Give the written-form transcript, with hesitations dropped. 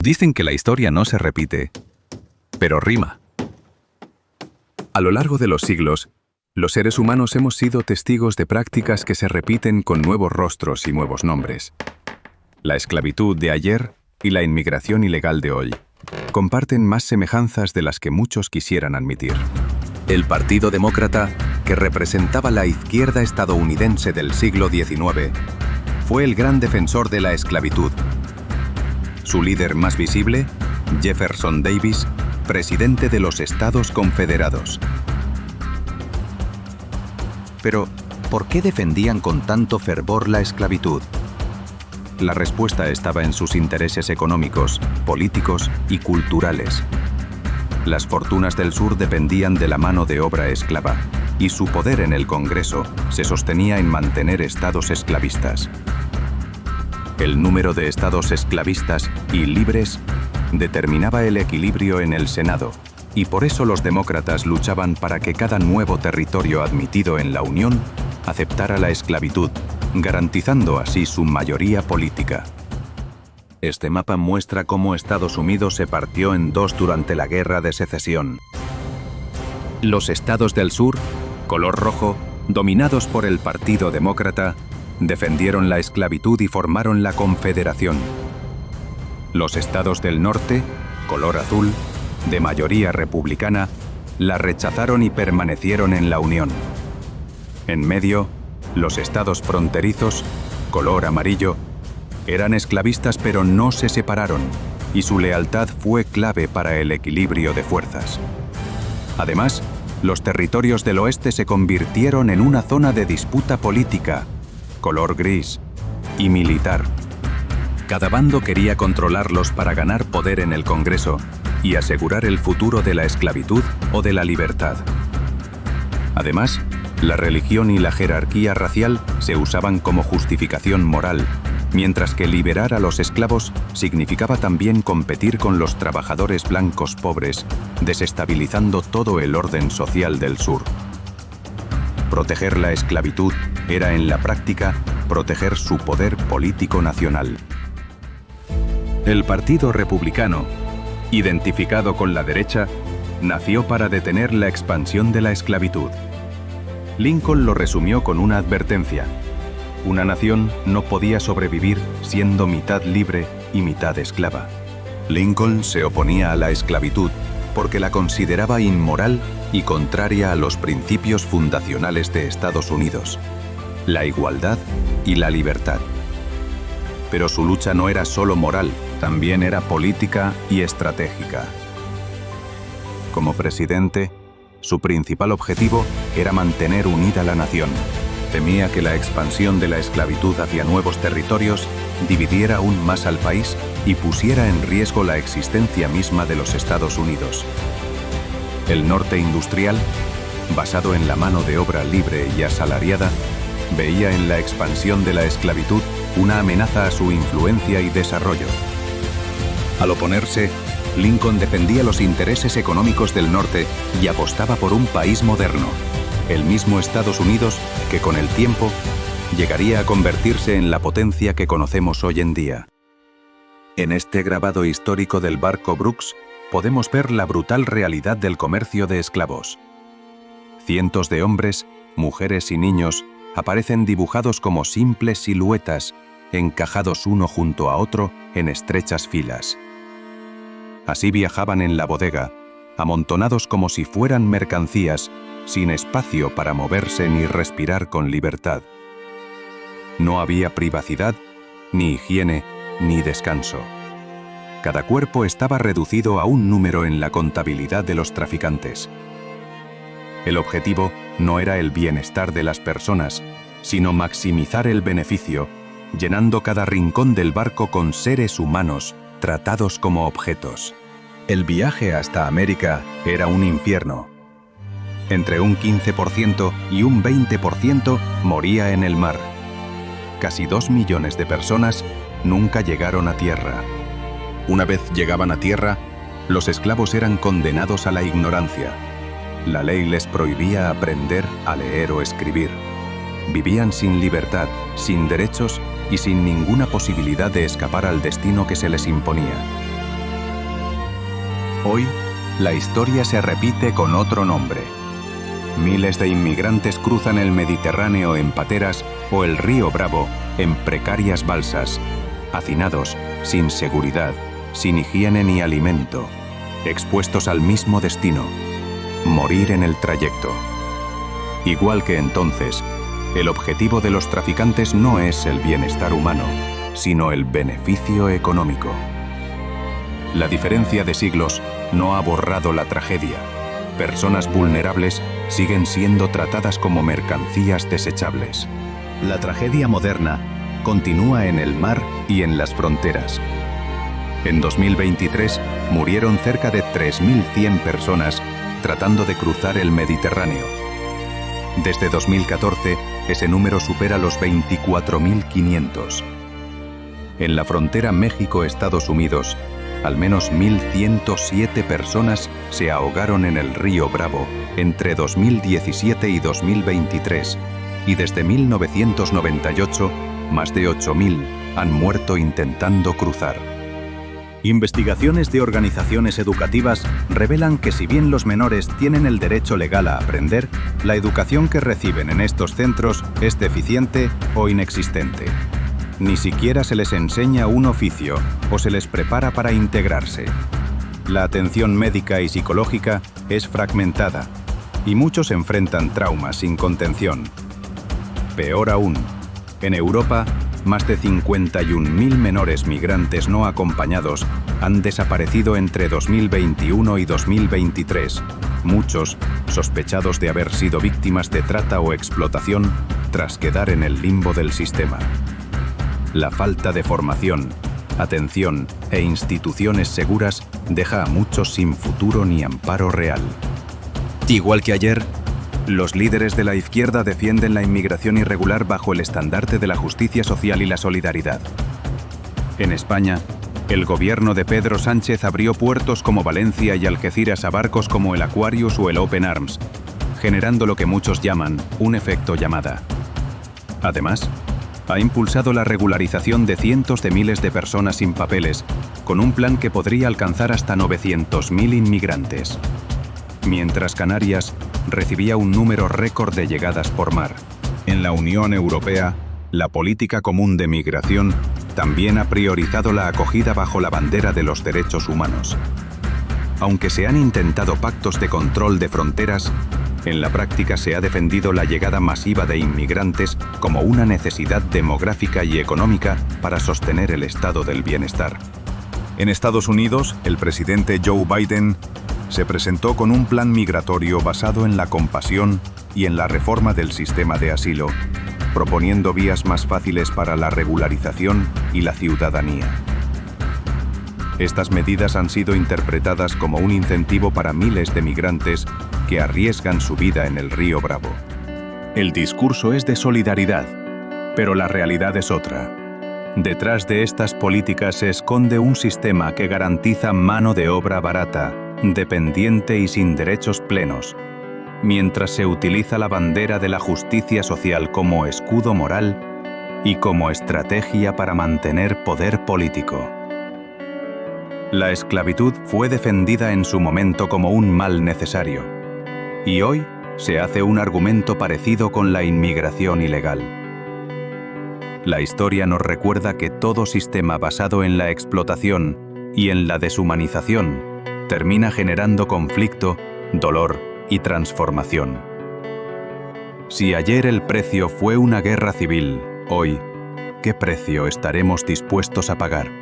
Dicen que la historia no se repite, pero rima. A lo largo de los siglos, los seres humanos hemos sido testigos de prácticas que se repiten con nuevos rostros y nuevos nombres. La esclavitud de ayer y la inmigración ilegal de hoy comparten más semejanzas de las que muchos quisieran admitir. El Partido Demócrata, que representaba la izquierda estadounidense del siglo XIX, fue el gran defensor de la esclavitud. Su líder más visible, Jefferson Davis, presidente de los Estados Confederados. Pero, ¿por qué defendían con tanto fervor la esclavitud? La respuesta estaba en sus intereses económicos, políticos y culturales. Las fortunas del sur dependían de la mano de obra esclava, y su poder en el Congreso se sostenía en mantener estados esclavistas. El número de estados esclavistas y libres determinaba el equilibrio en el Senado, y por eso los demócratas luchaban para que cada nuevo territorio admitido en la Unión aceptara la esclavitud, garantizando así su mayoría política. Este mapa muestra cómo Estados Unidos se partió en dos durante la Guerra de Secesión. Los estados del sur, color rojo, dominados por el Partido Demócrata, defendieron la esclavitud y formaron la Confederación. Los estados del norte, color azul, de mayoría republicana, la rechazaron y permanecieron en la Unión. En medio, los estados fronterizos, color amarillo, eran esclavistas pero no se separaron, y su lealtad fue clave para el equilibrio de fuerzas. Además, los territorios del oeste se convirtieron en una zona de disputa política, color gris, y militar. Cada bando quería controlarlos para ganar poder en el Congreso y asegurar el futuro de la esclavitud o de la libertad. Además, la religión y la jerarquía racial se usaban como justificación moral, mientras que liberar a los esclavos significaba también competir con los trabajadores blancos pobres, desestabilizando todo el orden social del sur. Proteger la esclavitud era en la práctica proteger su poder político nacional. El Partido Republicano, identificado con la derecha, nació para detener la expansión de la esclavitud. Lincoln lo resumió con una advertencia: una nación no podía sobrevivir siendo mitad libre y mitad esclava. Lincoln se oponía a la esclavitud porque la consideraba inmoral y contraria a los principios fundacionales de Estados Unidos, la igualdad y la libertad. Pero su lucha no era solo moral, también era política y estratégica. Como presidente, su principal objetivo era mantener unida la nación. Temía que la expansión de la esclavitud hacia nuevos territorios dividiera aún más al país y pusiera en riesgo la existencia misma de los Estados Unidos. El norte industrial, basado en la mano de obra libre y asalariada, veía en la expansión de la esclavitud una amenaza a su influencia y desarrollo. Al oponerse, Lincoln defendía los intereses económicos del norte y apostaba por un país moderno, el mismo Estados Unidos que con el tiempo llegaría a convertirse en la potencia que conocemos hoy en día. En este grabado histórico del barco Brooks podemos ver la brutal realidad del comercio de esclavos. Cientos de hombres, mujeres y niños aparecen dibujados como simples siluetas, encajados uno junto a otro en estrechas filas. Así viajaban en la bodega, amontonados como si fueran mercancías, sin espacio para moverse ni respirar con libertad. No había privacidad, ni higiene, ni descanso. Cada cuerpo estaba reducido a un número en la contabilidad de los traficantes. El objetivo no era el bienestar de las personas, sino maximizar el beneficio, llenando cada rincón del barco con seres humanos tratados como objetos. El viaje hasta América era un infierno. Entre un 15% y un 20% moría en el mar. Casi 2 millones de personas nunca llegaron a tierra. Una vez llegaban a tierra, los esclavos eran condenados a la ignorancia. La ley les prohibía aprender a leer o escribir. Vivían sin libertad, sin derechos y sin ninguna posibilidad de escapar al destino que se les imponía. Hoy, la historia se repite con otro nombre. Miles de inmigrantes cruzan el Mediterráneo en pateras o el río Bravo en precarias balsas, hacinados, sin seguridad, sin higiene ni alimento, expuestos al mismo destino: morir en el trayecto. Igual que entonces, el objetivo de los traficantes no es el bienestar humano, sino el beneficio económico. La diferencia de siglos no ha borrado la tragedia. Personas vulnerables siguen siendo tratadas como mercancías desechables. La tragedia moderna continúa en el mar y en las fronteras. En 2023 murieron cerca de 3.100 personas tratando de cruzar el Mediterráneo. Desde 2014, ese número supera los 24.500. En la frontera México-Estados Unidos, al menos 1.107 personas se ahogaron en el río Bravo entre 2017 y 2023, y desde 1998, más de 8.000 han muerto intentando cruzar. Investigaciones de organizaciones educativas revelan que si bien los menores tienen el derecho legal a aprender, la educación que reciben en estos centros es deficiente o inexistente. Ni siquiera se les enseña un oficio o se les prepara para integrarse. La atención médica y psicológica es fragmentada y muchos enfrentan traumas sin contención. Peor aún, en Europa, más de 51.000 menores migrantes no acompañados han desaparecido entre 2021 y 2023, muchos sospechados de haber sido víctimas de trata o explotación tras quedar en el limbo del sistema. La falta de formación, atención e instituciones seguras deja a muchos sin futuro ni amparo real. Igual que ayer, los líderes de la izquierda defienden la inmigración irregular bajo el estandarte de la justicia social y la solidaridad. En España, el gobierno de Pedro Sánchez abrió puertos como Valencia y Algeciras a barcos como el Aquarius o el Open Arms, generando lo que muchos llaman un efecto llamada. Además, ha impulsado la regularización de cientos de miles de personas sin papeles, con un plan que podría alcanzar hasta 900.000 inmigrantes. Mientras Canarias recibía un número récord de llegadas por mar. En la Unión Europea, la política común de migración también ha priorizado la acogida bajo la bandera de los derechos humanos. Aunque se han intentado pactos de control de fronteras, en la práctica se ha defendido la llegada masiva de inmigrantes como una necesidad demográfica y económica para sostener el estado del bienestar. En Estados Unidos, el presidente Joe Biden se presentó con un plan migratorio basado en la compasión y en la reforma del sistema de asilo, proponiendo vías más fáciles para la regularización y la ciudadanía. Estas medidas han sido interpretadas como un incentivo para miles de migrantes que arriesgan su vida en el río Bravo. El discurso es de solidaridad, pero la realidad es otra. Detrás de estas políticas se esconde un sistema que garantiza mano de obra barata, dependiente y sin derechos plenos, mientras se utiliza la bandera de la justicia social como escudo moral y como estrategia para mantener poder político. La esclavitud fue defendida en su momento como un mal necesario, y hoy se hace un argumento parecido con la inmigración ilegal. La historia nos recuerda que todo sistema basado en la explotación y en la deshumanización termina generando conflicto, dolor y transformación. Si ayer el precio fue una guerra civil, hoy, ¿qué precio estaremos dispuestos a pagar?